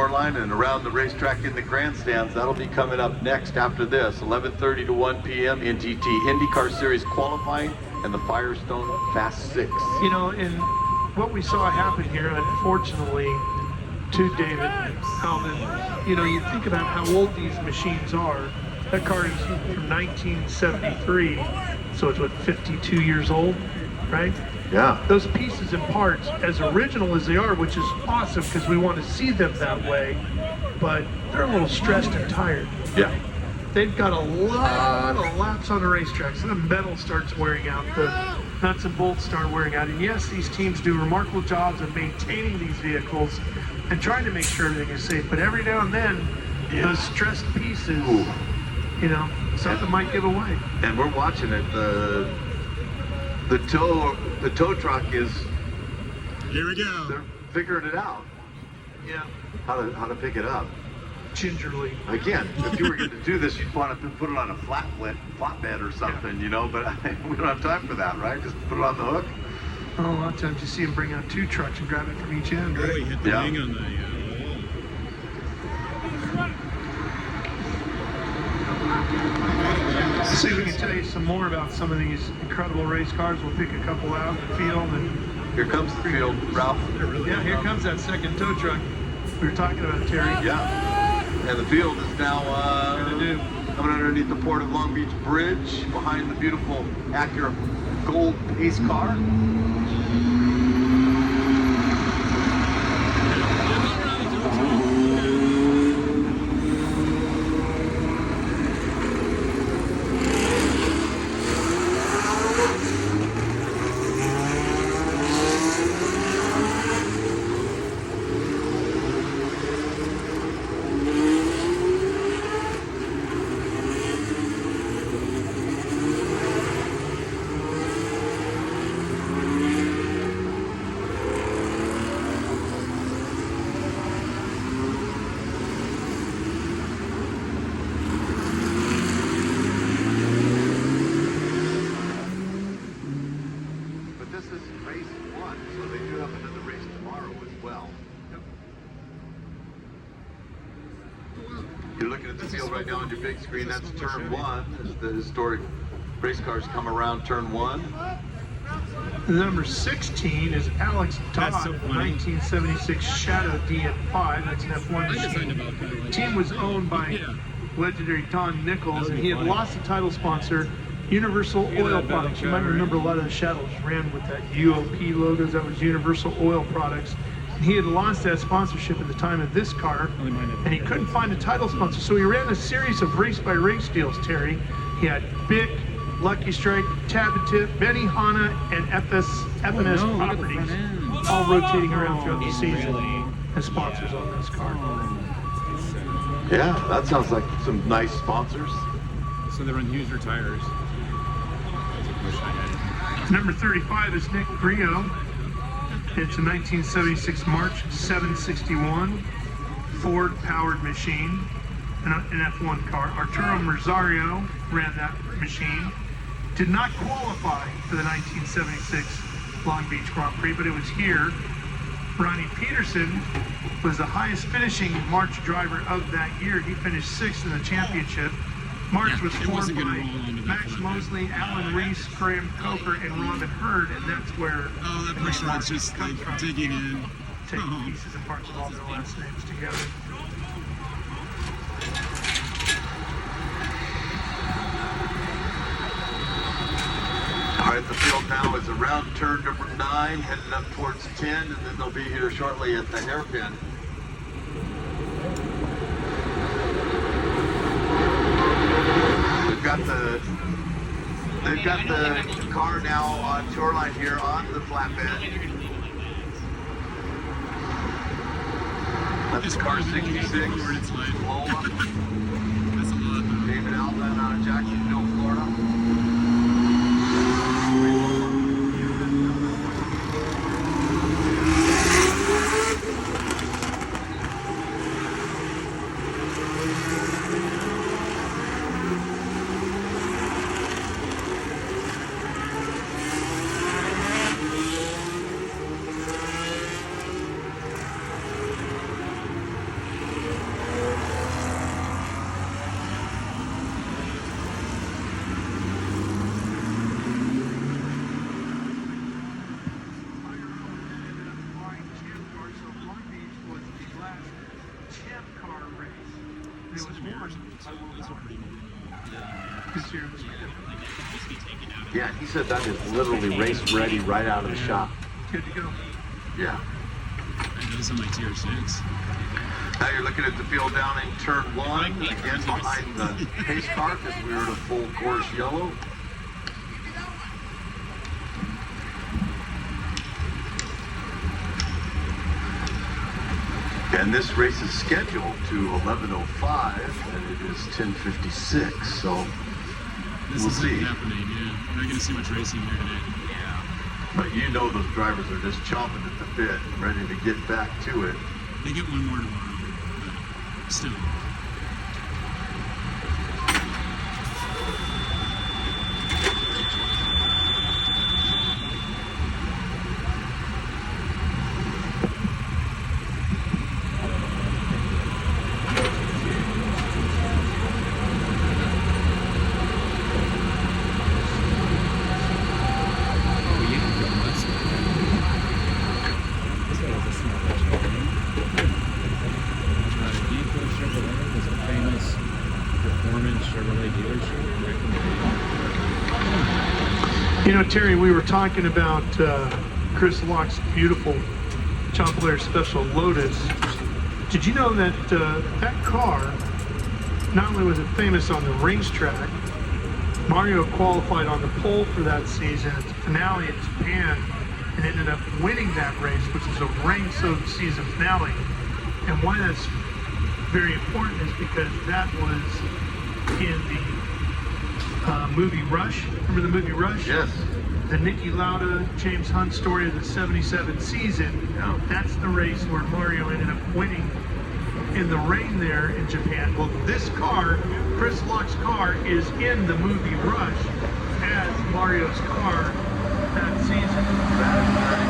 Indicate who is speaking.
Speaker 1: Shoreline and around the racetrack in the grandstands. That'll be coming up next after this, 11:30 to 1 p.m. NTT IndyCar Series qualifying and the Firestone Fast 6.
Speaker 2: You know, and what we saw happen here, unfortunately, to David Hellman, you know, you think about how old these machines are. That car is from 1973, so it's what, 52 years old, right?
Speaker 1: Yeah.
Speaker 2: Those pieces and parts, as original as they are, which is awesome because we want to see them that way, but they're a little stressed and tired.
Speaker 1: Yeah.
Speaker 2: They've got a lot of laps on the racetrack, so the metal starts wearing out, the nuts and bolts start wearing out. And yes, these teams do remarkable jobs of maintaining these vehicles and trying to make sure everything is safe, but every now and then, those stressed pieces, you know, something might give away.
Speaker 1: And we're watching it. The tow truck is.
Speaker 3: Here we go.
Speaker 1: They're figuring it out.
Speaker 2: Yeah.
Speaker 1: How to pick it up.
Speaker 2: Gingerly.
Speaker 1: Again, if you were going to do this, you'd want to put it on a flatbed or something, you know. But we don't have time for that, right? Just put it on the hook.
Speaker 2: Oh, a lot of times you see them bring out two trucks and grab it from each end, right?
Speaker 3: Oh, he hit the wing on the.
Speaker 2: Let's see if we can tell you some more about some of these incredible race cars. We'll pick a couple out in the field. And
Speaker 1: Here comes the field, Ralph.
Speaker 2: yeah, here comes that second tow truck we were talking about, Terry.
Speaker 1: Yeah. And the field is now coming underneath the Port of Long Beach Bridge behind the beautiful Acura gold pace car. You're looking at the field right now on your big screen. That's turn one. As the historic race cars come around turn one.
Speaker 2: Number 16 is Alex Todd, 1976 Shadow DN5. That's an F1 machine. The team was owned by legendary Don Nichols, and he had lost the title sponsor, Universal Oil Products. You might remember a lot of the Shadows ran with that UOP logos. That was Universal Oil Products. He had lost that sponsorship at the time of this car, and he couldn't find a title sponsor. So he ran a series of race-by-race deals, Terry. He had Bic, Lucky Strike, Tabitip, Benihana, and FNS Properties, all rotating around throughout the season as sponsors on this car.
Speaker 1: Yeah, that sounds like some nice sponsors.
Speaker 3: So they run user tires.
Speaker 2: Number 35 is Nick Brio. It's a 1976 March 761 Ford powered machine, an F1 car. Arturo Merzario ran that machine. Did not qualify for the 1976 Long Beach Grand Prix, but it was here. Ronnie Peterson was the highest finishing March driver of that year. He finished 6th in the championship. March was formed by Max Mosley, Alan Reese, Graham Coker, and Robin Hurd, and that's where
Speaker 3: that picture is just like digging in.
Speaker 2: Taking pieces and parts of all their last names together.
Speaker 1: All right, the field now is around turn number 9, heading up towards 10, and then they'll be here shortly at the hairpin. They've got the car now on Shoreline here on the flatbed. That's car 66. Lola. David Alvin out of Jacksonville, Florida.
Speaker 2: It was one.
Speaker 3: Those are pretty normal.
Speaker 2: This year was
Speaker 1: Yeah, he said that is literally race ready right out of the shop.
Speaker 2: good to go.
Speaker 1: Yeah.
Speaker 3: And those are my tier 6.
Speaker 1: Now you're looking at the field down in turn 1, again behind the pace car because we were to full course yellow. And this race is scheduled to 11:05, and it is 10:56. So
Speaker 3: This
Speaker 1: we'll
Speaker 3: is
Speaker 1: see.
Speaker 3: happening, yeah. We're not going to see much racing here today.
Speaker 1: But you know those drivers are just chomping at the bit, ready to get back to it.
Speaker 3: They get one more tomorrow, but still. Yenko Chevrolet was a famous performance Chevrolet dealership.
Speaker 2: You know, Terry, we were talking about Chris Locke's beautiful Chocolate Special Lotus. Did you know that that car, not only was it famous on the racetrack, Mario qualified on the pole for that season at the finale at Japan and ended up winning that race, which is a rain-soaked season finale. And why that's very important is because that was in the movie Rush. Remember the movie Rush?
Speaker 1: Yes.
Speaker 2: The Niki Lauda, James Hunt story of the 77 season.
Speaker 1: Yeah.
Speaker 2: That's the race where Mario ended up winning in the rain there in Japan. Well, this car, Chris Locke's car, is in the movie Rush as Mario's car that season.
Speaker 1: That is